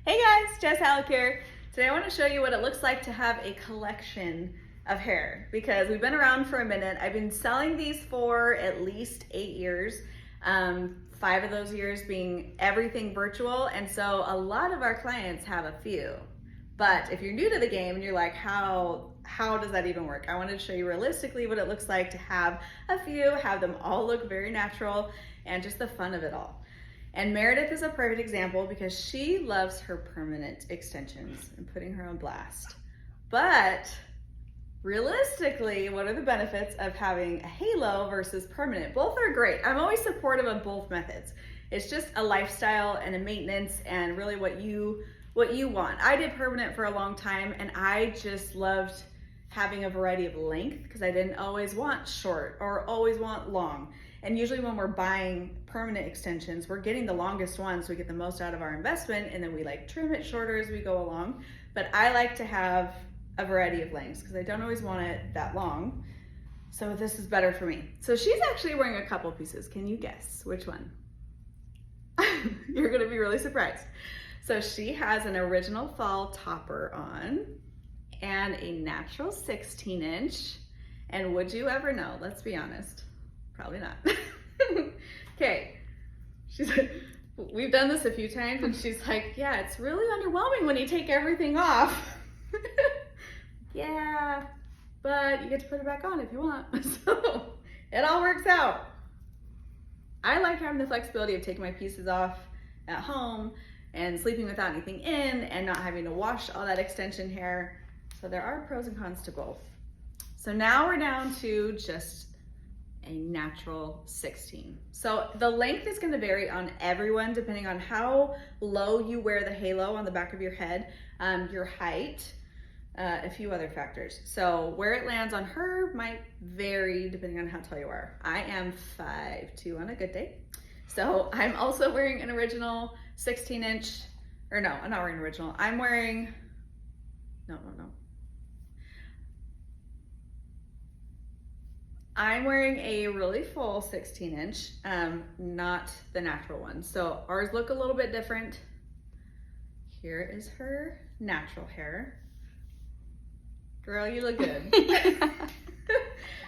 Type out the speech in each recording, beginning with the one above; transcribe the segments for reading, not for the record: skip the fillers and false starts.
Hey guys, Jess Halleck here. Today I want to show you what it looks like to have a collection of hair because we've been around for a minute. I've been selling these for at least 8 years, 5 of those years being everything virtual, and so a lot of our clients have a few. But if you're new to the game and you're like, how does that even work? I wanted to show you realistically what it looks like to have a few, have them all look very natural, and just the fun of it all. And Meredith is a perfect example because she loves her permanent extensions and putting her on blast. But realistically, what are the benefits of having a halo versus permanent? Both are great. I'm always supportive of both methods. It's just a lifestyle and a maintenance and really what you want. I did permanent for a long time and I just loved having a variety of length because I didn't always want short or always want long. And usually when we're buying permanent extensions, we're getting the longest ones so we get the most out of our investment, and then we like trim it shorter as we go along. But I like to have a variety of lengths because I don't always want it that long. So this is better for me. So she's actually wearing a couple pieces. Can you guess which one? You're gonna be really surprised. So she has an original fall topper on and a natural 16-inch. And would you ever know? Let's be honest. Probably not. Okay, she's like, we've done this a few times and she's like, yeah, it's really underwhelming when you take everything off. Yeah, but you get to put it back on if you want. So it all works out. I like having the flexibility of taking my pieces off at home and sleeping without anything in and not having to wash all that extension hair. So there are pros and cons to both. So now we're down to just a natural 16. So the length is going to vary on everyone depending on how low you wear the halo on the back of your head, your height, a few other factors. So where it lands on her might vary depending on how tall you are. I am 5'2" on a good day. So I'm also wearing an original 16-inch, or no, I'm not wearing original. I'm wearing, no. I'm wearing a really full 16-inch, not the natural one. So ours look a little bit different. Here is her natural hair. Girl, you look good.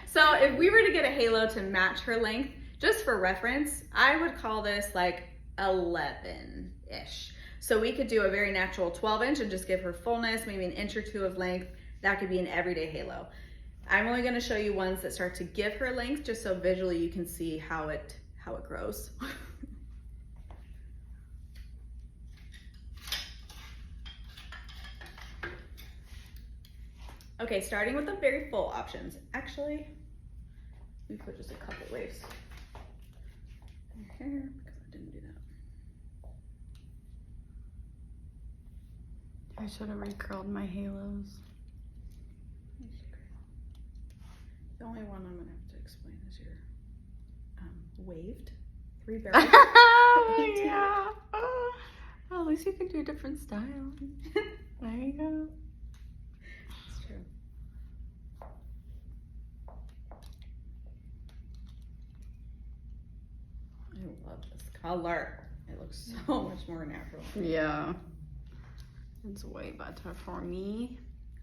So if we were to get a halo to match her length, just for reference, I would call this like 11-ish. So we could do a very natural 12-inch and just give her fullness, maybe an inch or two of length. That could be an everyday halo. I'm only going to show you ones that start to give her length just so visually you can see how it grows. Okay, starting with the very full options. Actually, let me put just a couple waves in your hair because I didn't do that. I should have recurled my halos. The only one I'm gonna have to explain is your waved 3 barrel. Oh yeah. Oh, at least you can do a different style. There you go. It's true. I love this color. It looks so much more natural. Yeah. It's way better for me.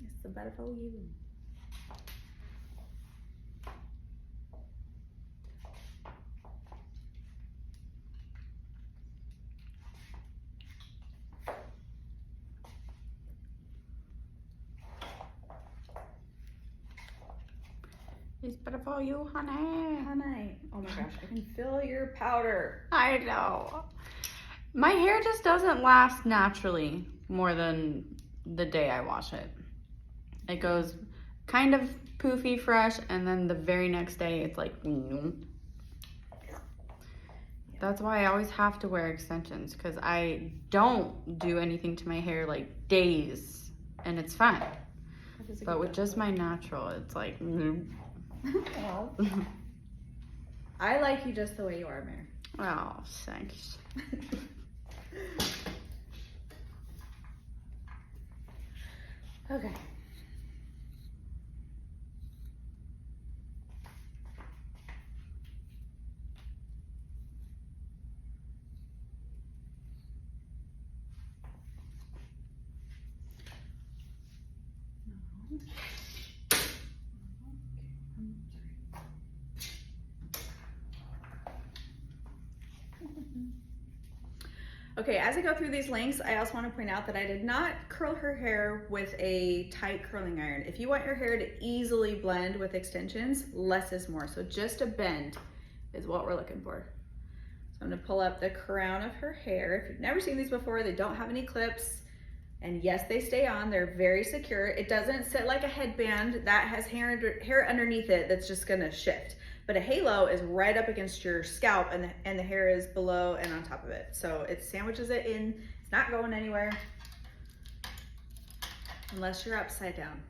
It's the better for you. It's better for you, honey. Honey. Oh my gosh, I can feel your powder. I know. My hair just doesn't last naturally more than the day I wash it. It goes kind of poofy fresh, and then the very next day it's like, That's why I always have to wear extensions because I don't do anything to my hair like days, and it's fine. But with just my natural, it's like, Well, I like you just the way you are, Mary. oh, thanks. Okay. Okay, as I go through these lengths, I also want to point out that I did not curl her hair with a tight curling iron. If you want your hair to easily blend with extensions, less is more. So just a bend is what we're looking for. So I'm gonna pull up the crown of her hair. If you've never seen these before, they don't have any clips. And yes, they stay on, they're very secure. It doesn't sit like a headband that has hair underneath it that's just gonna shift. But a halo is right up against your scalp and the hair is below and on top of it. So it sandwiches it in, it's not going anywhere unless you're upside down.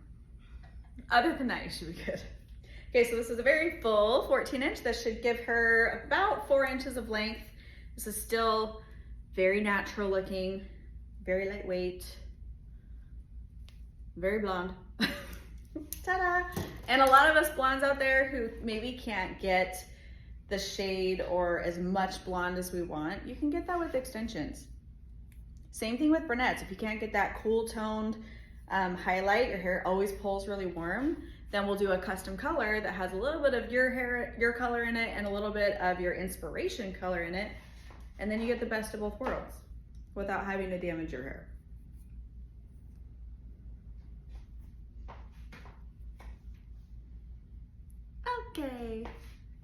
Other than that, you should be good. Okay, so this is a very full 14-inch. That should give her about 4 inches of length. This is still very natural looking, very lightweight, very blonde. Ta-da! And a lot of us blondes out there who maybe can't get the shade or as much blonde as we want, you can get that with extensions. Same thing with brunettes. If you can't get that cool toned highlight, your hair always pulls really warm, then we'll do a custom color that has a little bit of your color in it and a little bit of your inspiration color in it. And then you get the best of both worlds without having to damage your hair. Okay,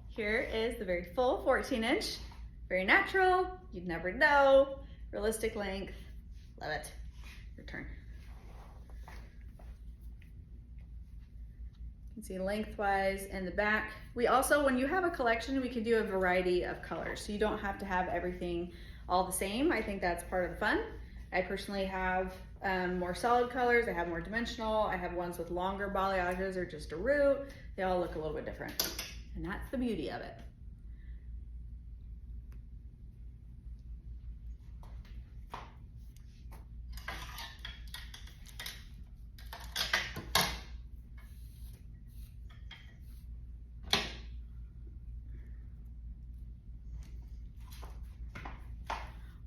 here is the very full 14-inch, very natural, you'd never know, realistic length, love it. Your turn. You can see lengthwise and the back. We also, when you have a collection, we can do a variety of colors, so you don't have to have everything all the same. I think that's part of the fun. I personally have more solid colors, I have more dimensional, I have ones with longer balayages or just a root. They all look a little bit different, and that's the beauty of it.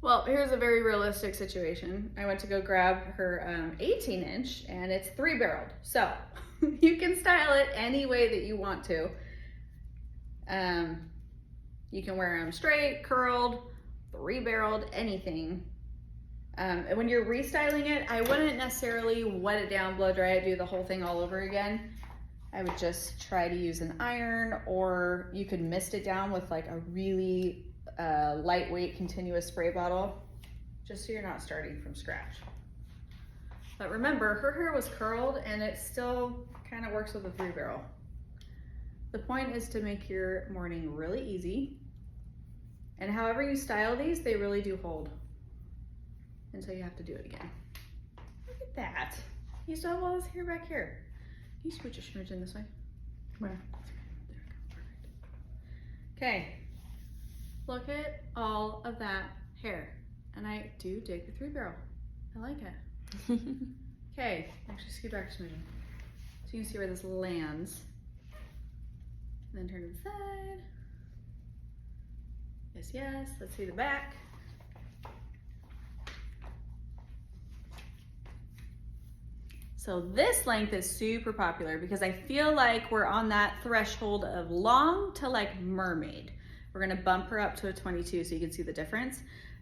Well, here's a very realistic situation. I went to go grab her 18-inch and it's 3-barreled. So you can style it any way that you want to. You can wear them straight, curled, 3-barreled, anything. And when you're restyling it, I wouldn't necessarily wet it down, blow dry it, do the whole thing all over again. I would just try to use an iron, or you could mist it down with like a really lightweight continuous spray bottle, just so you're not starting from scratch. But remember, her hair was curled and it still kind of works with a 3-barrel. The point is to make your morning really easy, and however you style these, they really do hold until you have to do it again. Look at that. You still have all this hair back here. Can you scoot your smidge in this way? Where? There we go, perfect. Okay. Look at all of that hair. And I do dig the 3-barrel. I like it. Okay, actually scoot back a smidgen. So you can see where this lands. And then turn to the side. Yes, yes, let's see the back. So this length is super popular because I feel like we're on that threshold of long to like mermaid. We're gonna bump her up to a 22 so you can see the difference.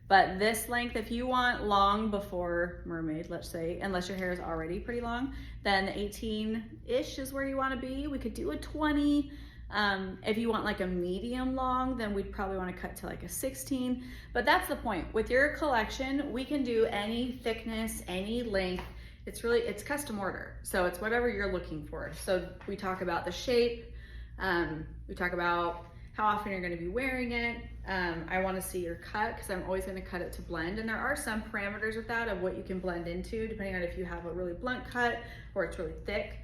But this length, if you want long before mermaid, let's say, unless your hair is already pretty long, then 18-ish is where you wanna be. We could do a 20. If you want like a medium long, then we'd probably wanna cut to like a 16. But that's the point. With your collection, we can do any thickness, any length. It's custom order. So it's whatever you're looking for. So we talk about the shape. We talk about how often you're gonna be wearing it. I wanna see your cut because I'm always gonna cut it to blend. And there are some parameters with that of what you can blend into, depending on if you have a really blunt cut or it's really thick.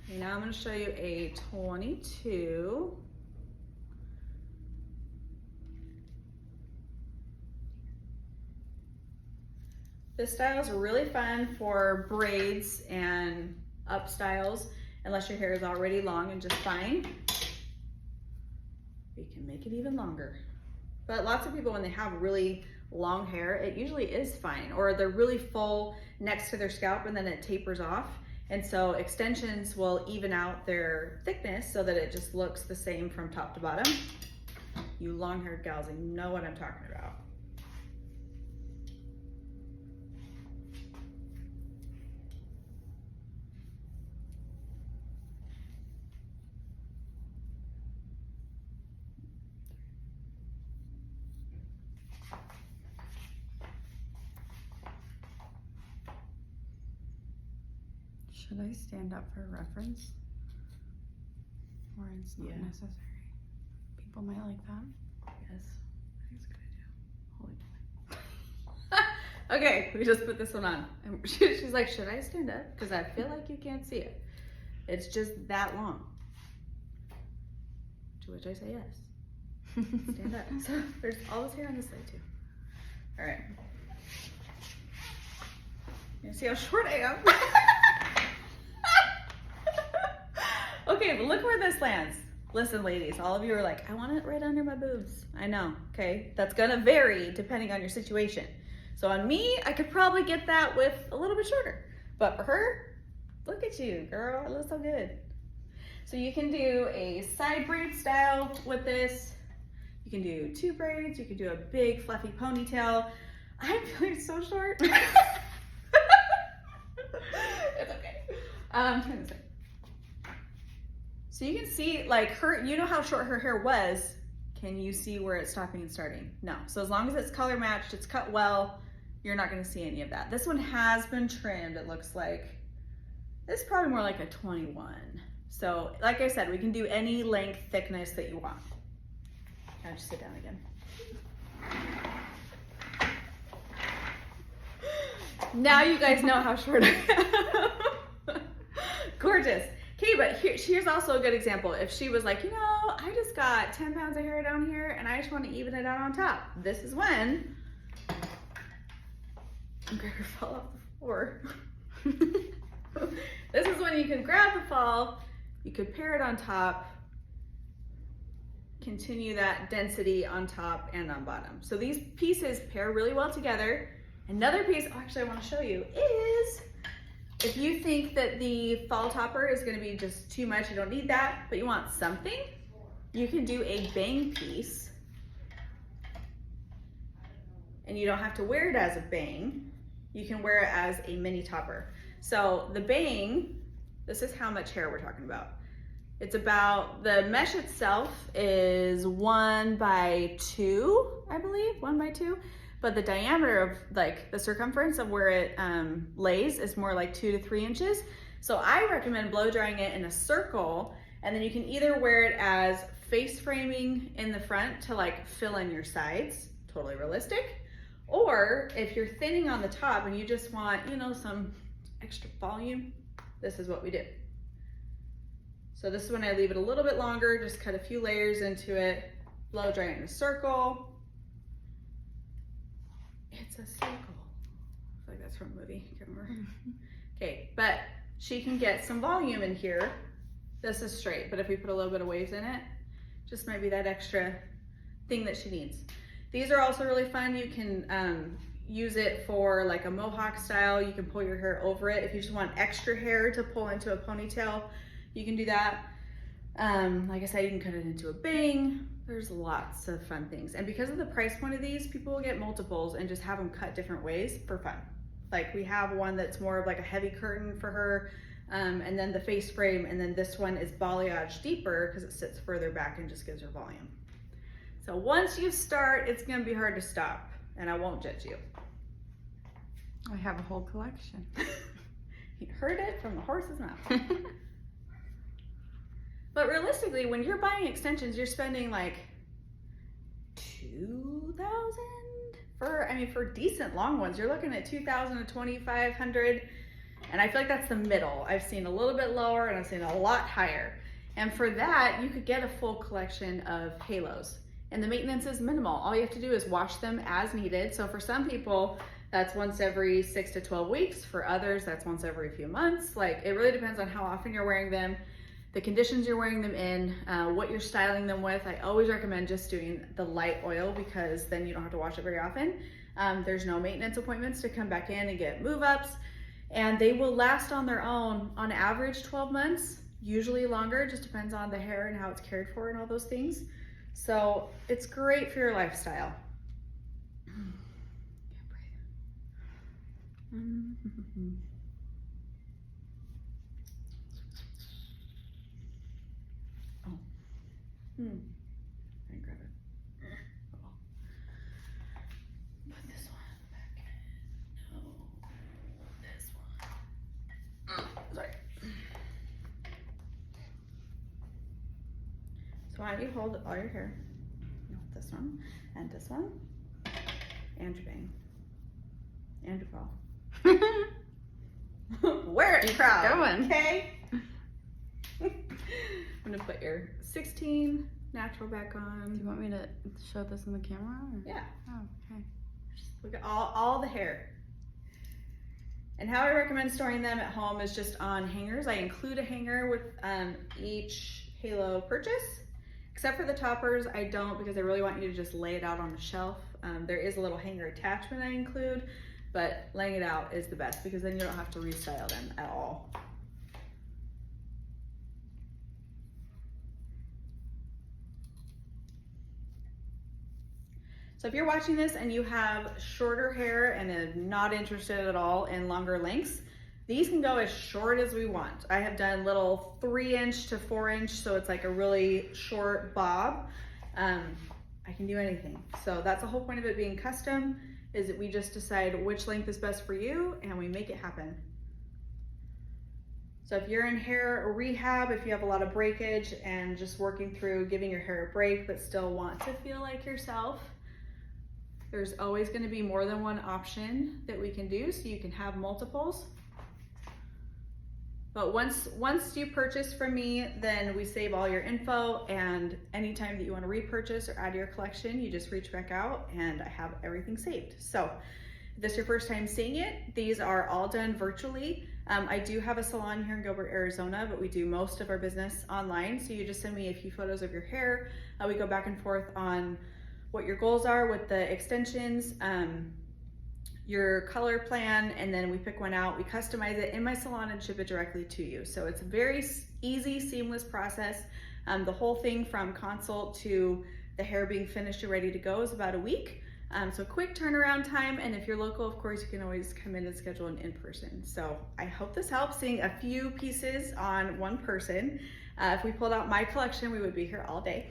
Okay, now I'm gonna show you a 22. This style is really fun for braids and up styles, unless your hair is already long and just fine. We can make it even longer. But lots of people, when they have really long hair, it usually is fine, or they're really full next to their scalp and then it tapers off. And so extensions will even out their thickness so that it just looks the same from top to bottom. You long-haired gals, you know what I'm talking about. Should I stand up for reference? Or it's not necessary? People might like that. Yes, I think it's a good idea. Holy boy. Okay, we just put this one on. And she's like, should I stand up? Because I feel like you can't see it. It's just that long. To which I say yes. Stand up. So there's all this hair on this side too. All right. You see how short I am? Okay, but look where this lands. Listen, ladies, all of you are like, I want it right under my boobs. I know, okay? That's gonna vary depending on your situation. So on me, I could probably get that with a little bit shorter. But for her, look at you, girl, it looks so good. So you can do a side braid style with this. You can do 2 braids. You can do a big fluffy ponytail. I'm feeling so short. It's okay. Turn this way. So you can see, like, her, you know how short her hair was. Can you see where it's stopping and starting? No. So as long as it's color matched, it's cut well, you're not gonna see any of that. This one has been trimmed, it looks like. This is probably more like a 21. So like I said, we can do any length, thickness that you want. I'll just sit down again. Now you guys know how short I am. Gorgeous. Okay, but here's also a good example. If she was like, you know, I just got 10 pounds of hair down here and I just want to even it out on top. This is when Gregor fell off the floor. This is when you can grab the fall, you could pair it on top, continue that density on top and on bottom. So these pieces pair really well together. Another piece, actually I want to show you, is if you think that the fall topper is going to be just too much, you don't need that, but you want something, you can do a bang piece. And you don't have to wear it as a bang. You can wear it as a mini topper. So the bang, this is how much hair we're talking about. It's about, the mesh itself is 1 by 2, I believe, 1 by 2. But the diameter of, like, the circumference of where it lays is more like 2 to 3 inches. So I recommend blow drying it in a circle, and then you can either wear it as face framing in the front to like fill in your sides, totally realistic. Or if you're thinning on the top and you just want, you know, some extra volume, this is what we do. So this is when I leave it a little bit longer, just cut a few layers into it, blow dry it in a circle. It's a circle. I feel like that's from a movie, can't remember. Okay, but she can get some volume in here. This is straight, but if we put a little bit of waves in it, just might be that extra thing that she needs. These are also really fun. You can use it for like a mohawk style. You can pull your hair over it. If you just want extra hair to pull into a ponytail, you can do that. Like I said, you can cut it into a bang. There's lots of fun things. And because of the price point of these, people will get multiples and just have them cut different ways for fun. Like we have one that's more of like a heavy curtain for her, and then the face frame, and then this one is balayage deeper because it sits further back and just gives her volume. So once you start, it's gonna be hard to stop, and I won't judge you. I have a whole collection. You heard it from the horse's mouth. But realistically, when you're buying extensions, you're spending like $2,000 for, I mean, for decent long ones, you're looking at $2,000 to $2,500. And I feel like that's the middle. I've seen a little bit lower and I've seen a lot higher. And for that, you could get a full collection of halos. And the maintenance is minimal. All you have to do is wash them as needed. So for some people, that's once every 6 to 12 weeks. For others, that's once every few months. Like it really depends on how often you're wearing them, the conditions you're wearing them in, what you're styling them with. I always recommend just doing the light oil because then you don't have to wash it very often. There's no maintenance appointments to come back in and get move-ups. And they will last on their own, on average 12 months, usually longer, just depends on the hair and how it's cared for and all those things. So it's great for your lifestyle. Oh. I grab it. Oh. Put this one back in. No. This one. Sorry. So why don't you hold all your hair? No, this one, and this one, and your bang, and your ball. Wear it proud. Going. Okay. I'm gonna put your 16 natural back Do on. you want me to show this in the camera? Or? Yeah. Oh, okay. Just look at all the hair. And how I recommend storing them at home is just on hangers. I include a hanger with each halo purchase. Except for the toppers, I don't, because I really want you to just lay it out on the shelf. There is a little hanger attachment I include, but laying it out is the best because then you don't have to restyle them at all. So if you're watching this and you have shorter hair and are not interested at all in longer lengths, these can go as short as we want. I have done little 3-inch to 4-inch, so it's like a really short bob. I can do anything. So that's the whole point of it being custom, is that we just decide which length is best for you and we make it happen. So if you're in hair rehab, if you have a lot of breakage and just working through giving your hair a break but still want to feel like yourself, there's always going to be more than one option that we can do, so you can have multiples. But once you purchase from me, then we save all your info, and anytime that you want to repurchase or add to your collection, you just reach back out and I have everything saved. So if this is your first time seeing it, these are all done virtually. I do have a salon here in Gilbert, Arizona, but we do most of our business online. So you just send me a few photos of your hair. We go back and forth on what your goals are with the extensions, your color plan, and then we pick one out, we customize it in my salon and ship it directly to you. So it's a very easy, seamless process. The whole thing from consult to the hair being finished and ready to go is about a week. So quick turnaround time, and if you're local, of course, you can always come in and schedule an in-person. So I hope this helps, seeing a few pieces on one person. If we pulled out my collection, we would be here all day.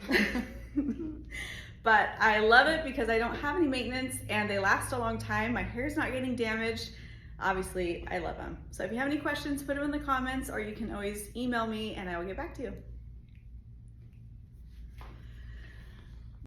But I love it because I don't have any maintenance and they last a long time. My hair's not getting damaged. Obviously, I love them. So if you have any questions, put them in the comments, or you can always email me and I will get back to you.